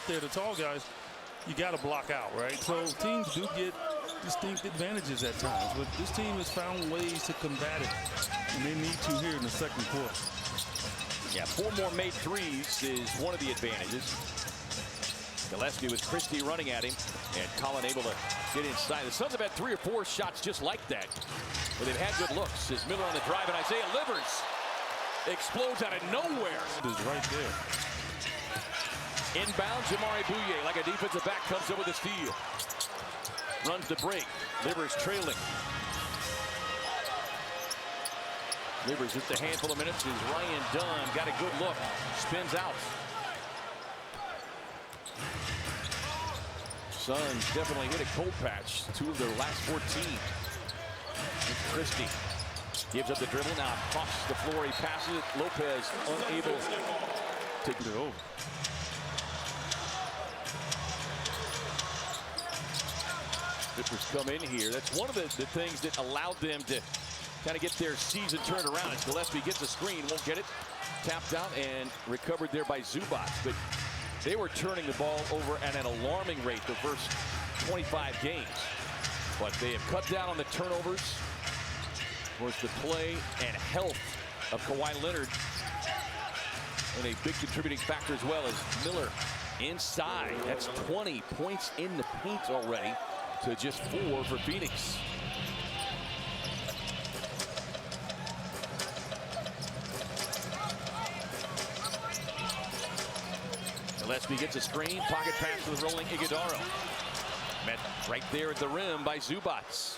out there, the tall guys, you got to block out, right? So teams do get distinct advantages at times, but this team has found ways to combat it, and they need to here in the second quarter. Yeah, 4 more made threes is one of the advantages. Gillespie with Christie running at him, and Collin able to get inside. The Suns have had 3 or 4 shots just like that, but they've had good looks. As Miller on the drive, and Isaiah Livers explodes out of nowhere. It is right there. Inbound, Jamari Bouye, like a defensive back, comes up with a steal. Runs the break. Livers trailing. Livers just a handful of minutes as Ryan Dunn got a good look. Spins out. Suns definitely hit a cold patch. 2 of their last 14. Christie gives up the dribble. Now across the floor he passes it. Lopez unable to get it over. Clippers come in here. That's one of the things that allowed them to kind of get their season turned around. As Gillespie gets a screen, won't get it. Tapped out and recovered there by Zubac. But they were turning the ball over at an alarming rate the first 25 games. But they have cut down on the turnovers. Of course, the play and health of Kawhi Leonard, and a big contributing factor as well as Miller inside. That's 20 points in the paint already to just 4 for Phoenix. Gillespie gets a screen, pocket pass to the rolling Iguodaro. Met right there at the rim by Zubac.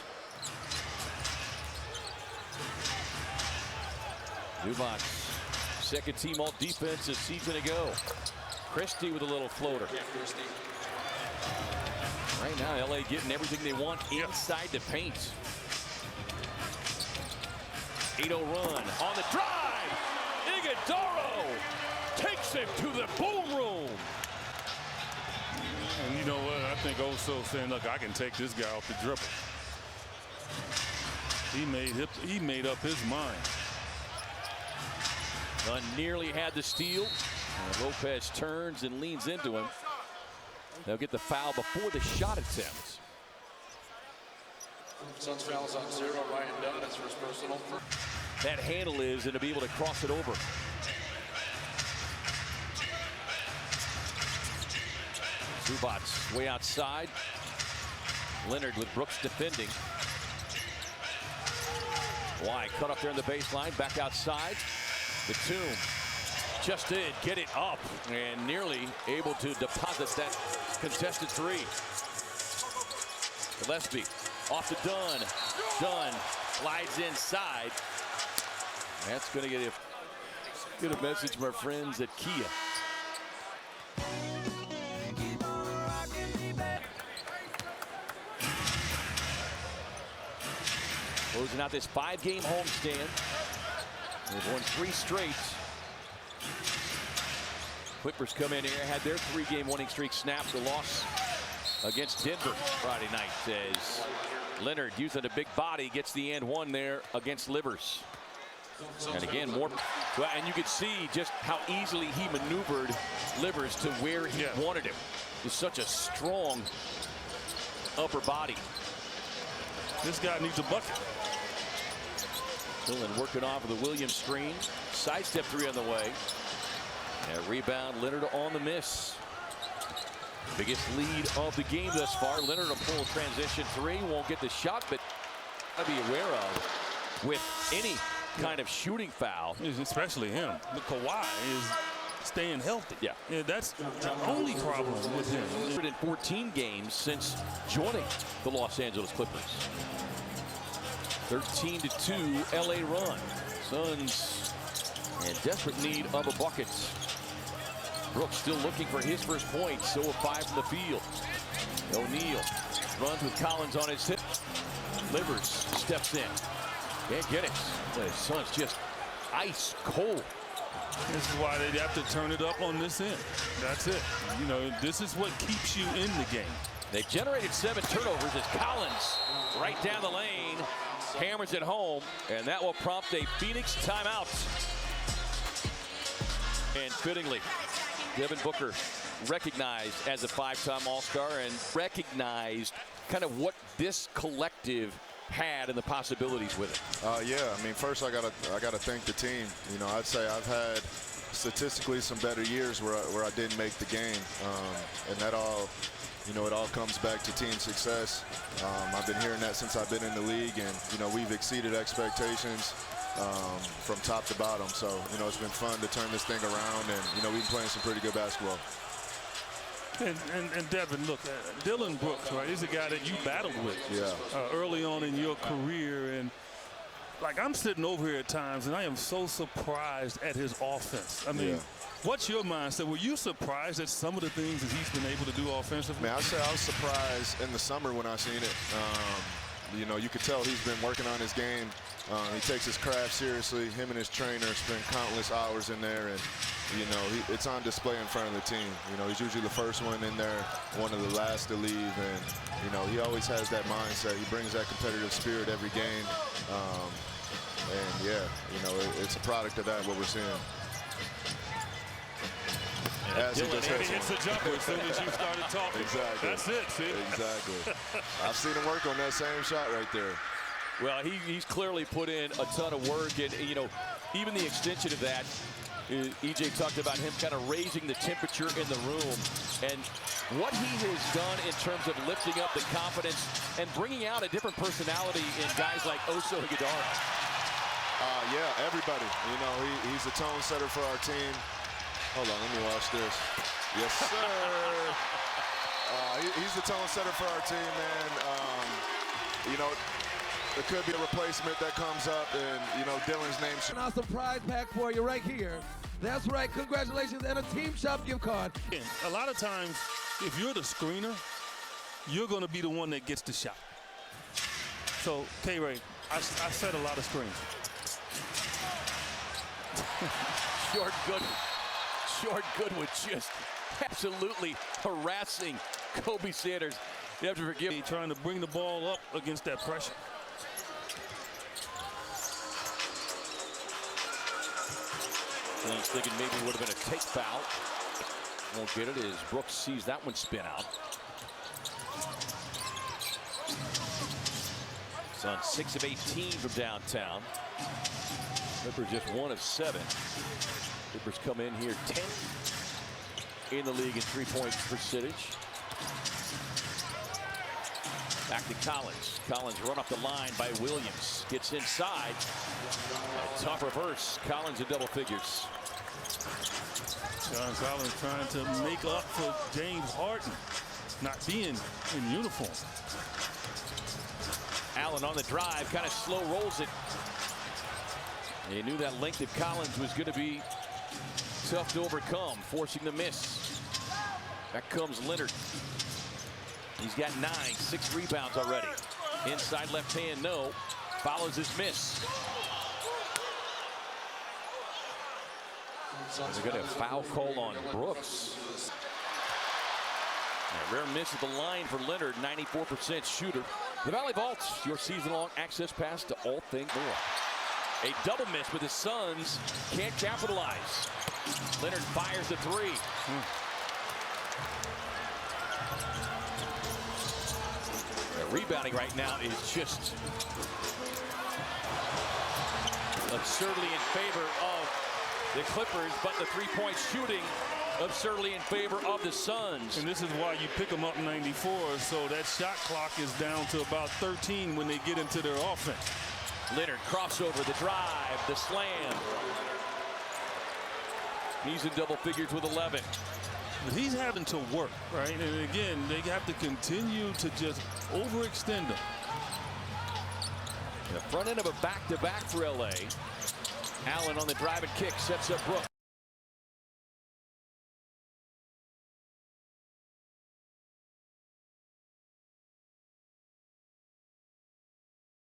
Zubac, second team all defense a season ago. Christie with a little floater. Right now, LA getting everything they want inside the paint. 8-0 run on the drive. Iguodaro takes him to the boom room. And you know what? I think Oso saying, look, I can take this guy off the dribble. He made up his mind. Dunn nearly had the steal. And Lopez turns and leans into him. They'll get the foul before the shot attempt. Suns fouls on 0. Ryan Dunn, his first personal. That handle is, and to be able to cross it over. Zubac way outside. Leonard with Brooks defending. Why cut up there in the baseline, back outside. The Tomb just did get it up and nearly able to deposit that contested 3. Gillespie off to Dunn. Dunn slides inside. That's going to get a message from our friends at Kia. Closing out this 5-game homestand. They've won 3 straight. Clippers come in here, had their 3-game winning streak snapped. The loss against Denver Friday night as Leonard, using a big body, gets the and 1 there against Livers. And again, more. And you could see just how easily he maneuvered Livers to where he wanted him. With such a strong upper body. This guy needs a bucket. Dillon working off of the Williams screen. Sidestep 3 on the way. And a rebound, Leonard on the miss. Biggest lead of the game thus far. Leonard a pull transition 3. Won't get the shot, but to be aware of with any kind of shooting foul. Especially him. But Kawhi is staying healthy. Yeah. That's the only problem with him. 114 games since joining the Los Angeles Clippers. 13-2 LA run. Suns in desperate need of a bucket. Brooks still looking for his first point. So a 5 from the field. O'Neal runs with Collins on his hip. Livers steps in. Can't get it. The Suns just ice cold. This is why they have to turn it up on this end. That's it. You know, this is what keeps you in the game. They've generated 7 turnovers as Collins right down the lane hammers it home, and that will prompt a Phoenix timeout. And fittingly, Devin Booker recognized as a 5-time All-Star and recognized kind of what this collective had and the possibilities with it. Yeah, I mean, first I gotta thank the team. You know, I'd say I've had statistically some better years where I didn't make the game, and that all, you know, it all comes back to team success. I've been hearing that since I've been in the league, and you know, we've exceeded expectations from top to bottom. So you know, it's been fun to turn this thing around, and you know, we've been playing some pretty good basketball. And Devin, look, Dylan Brooks, right? He's a guy that you battled with early on in your career. And, like, I'm sitting over here at times, and I am so surprised at his offense. I mean, what's your mindset? Were you surprised at some of the things that he's been able to do offensively? Man, I'd say I was surprised in the summer when I seen it. You know, you could tell he's been working on his game. He takes his craft seriously. Him and his trainer spend countless hours in there, and you know, it's on display in front of the team. You know, he's usually the first one in there, one of the last to leave, and you know, he always has that mindset. He brings that competitive spirit every game, and yeah, you know, it's a product of that what we're seeing. As he hits the jumper as soon as you started talking. Exactly. That's it, see? Exactly. I've seen him work on that same shot right there. Well, he's clearly put in a ton of work, and you know, even the extension of that, EJ talked about him kind of raising the temperature in the room, and what he has done in terms of lifting up the confidence and bringing out a different personality in guys like Oso Ighodaro. Yeah, everybody. You know, he's a tone setter for our team. Hold on, let me watch this. Yes, sir. He's the tone setter for our team, man. You know, there could be a replacement that comes up, and, you know, Dylan's name should... Now some prize pack for you right here. That's right, congratulations, and a Team Shop gift card. A lot of times, if you're the screener, you're going to be the one that gets the shot. So, K-Ray, I set a lot of screens. Short Goodwood just absolutely harassing Kobe Sanders. You have to forgive me. Trying to bring the ball up against that pressure. He's thinking maybe it would have been a take foul. Won't get it as Brooks sees that one spin out. It's on 6 of 18 from downtown. Clippers just 1 of 7. Clippers come in here 10th in the league in 3-point percentage. Back to Collins. Collins run up the line by Williams. Gets inside. A tough reverse. Collins in double figures. John Collins trying to make up for James Harden not being in uniform. Allen on the drive, kind of slow rolls it. He knew that length of Collins was going to be tough to overcome, forcing the miss. Back comes Leonard. He's got 9, 6 rebounds already. Inside left hand, no. Follows his miss. They're going to foul call on Brooks. A rare miss at the line for Leonard, 94% shooter. The Valley Vaults, your season-long access pass to all things more. A double miss with his Suns, can't capitalize. Leonard fires the 3. Rebounding right now is just absurdly in favor of the Clippers, but the 3-point shooting absurdly in favor of the Suns. And this is why you pick them up 94, so that shot clock is down to about 13 when they get into their offense. Leonard crossover, the drive, the slam. He's in double figures with 11. But he's having to work, right? And again, they have to continue to just overextend him. The front end of a back-to-back for LA. Allen on the drive and kick sets up Brooks.